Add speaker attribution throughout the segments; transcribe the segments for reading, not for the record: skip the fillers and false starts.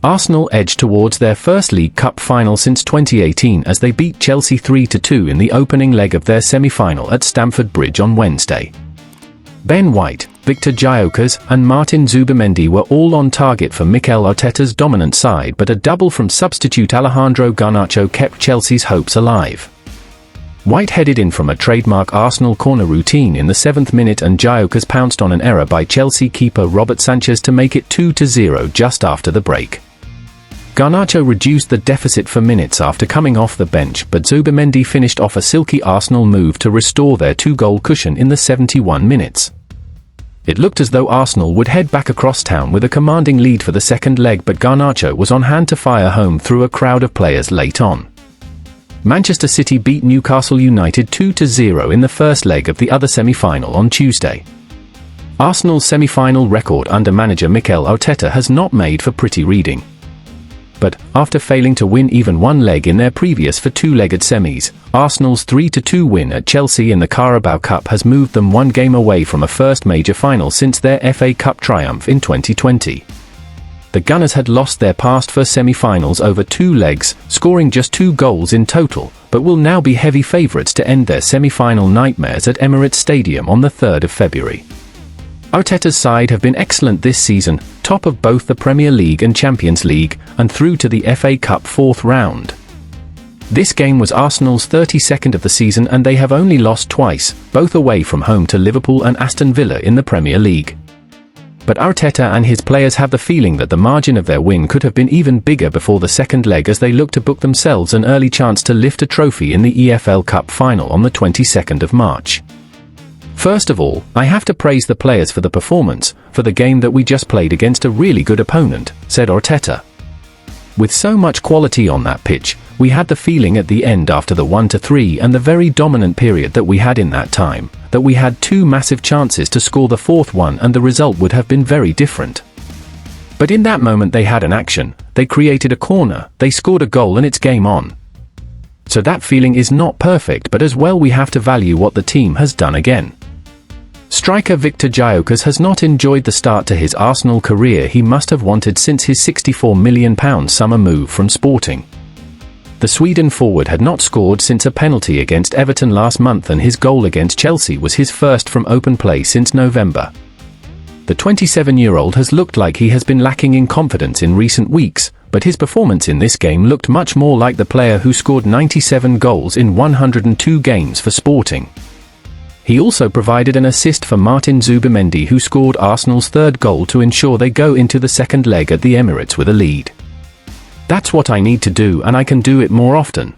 Speaker 1: Arsenal edged towards their first League Cup final since 2018 as they beat Chelsea 3-2 in the opening leg of their semi-final at Stamford Bridge on Wednesday. Ben White, Victor Gyökeres and Martin Zubimendi were all on target for Mikel Arteta's dominant side, but a double from substitute Alejandro Garnacho kept Chelsea's hopes alive. White headed in from a trademark Arsenal corner routine in the 7th minute and Gyökeres pounced on an error by Chelsea keeper Robert Sanchez to make it 2-0 just after the break. Garnacho reduced the deficit for minutes after coming off the bench, but Zubimendi finished off a silky Arsenal move to restore their 2-goal cushion in the 71 minutes. It looked as though Arsenal would head back across town with a commanding lead for the second leg, but Garnacho was on hand to fire home through a crowd of players late on. Manchester City beat Newcastle United 2-0 in the first leg of the other semi-final on Tuesday. Arsenal's semi-final record under manager Mikel Arteta has not made for pretty reading. But, after failing to win even one leg in their previous two-legged semis, Arsenal's 3-2 win at Chelsea in the Carabao Cup has moved them one game away from a first major final since their FA Cup triumph in 2020. The Gunners had lost their past four semi-finals over 2 legs, scoring just 2 goals in total, but will now be heavy favourites to end their semi-final nightmares at Emirates Stadium on the 3rd of February. Arteta's side have been excellent this season, top of both the Premier League and Champions League, and through to the FA Cup 4th round. This game was Arsenal's 32nd of the season and they have only lost twice, both away from home to Liverpool and Aston Villa in the Premier League. But Arteta and his players have the feeling that the margin of their win could have been even bigger before the second leg as they look to book themselves an early chance to lift a trophy in the EFL Cup final on the 22nd of March. First of all, I have to praise the players for the performance, for the game that we just played against a really good opponent, said Arteta. With so much quality on that pitch, we had the feeling at the end after the 1-3 and the very dominant period that we had in that time, that we had 2 massive chances to score the 4th one and the result would have been very different. But in that moment they had an action, they created a corner, they scored a goal and it's game on. So that feeling is not perfect, but as well we have to value what the team has done again. Striker Victor Gyökeres has not enjoyed the start to his Arsenal career he must have wanted since his £64 million summer move from Sporting. The Sweden forward had not scored since a penalty against Everton last month and his goal against Chelsea was his first from open play since November. The 27-year-old has looked like he has been lacking in confidence in recent weeks, but his performance in this game looked much more like the player who scored 97 goals in 102 games for Sporting. He also provided an assist for Martin Zubimendi, who scored Arsenal's 3rd goal to ensure they go into the second leg at the Emirates with a lead. That's what I need to do and I can do it more often.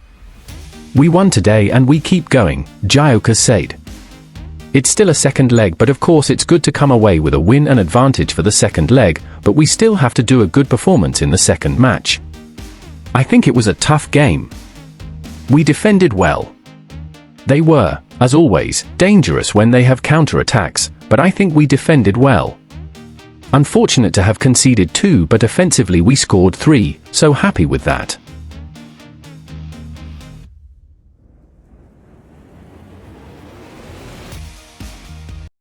Speaker 1: We won today and we keep going, Gyökeres said. It's still a second leg, but of course it's good to come away with a win and advantage for the second leg, but we still have to do a good performance in the second match. I think it was a tough game. We defended well. They were, as always, dangerous when they have counter-attacks, but I think we defended well. Unfortunate to have conceded 2, but offensively we scored 3, so happy with that.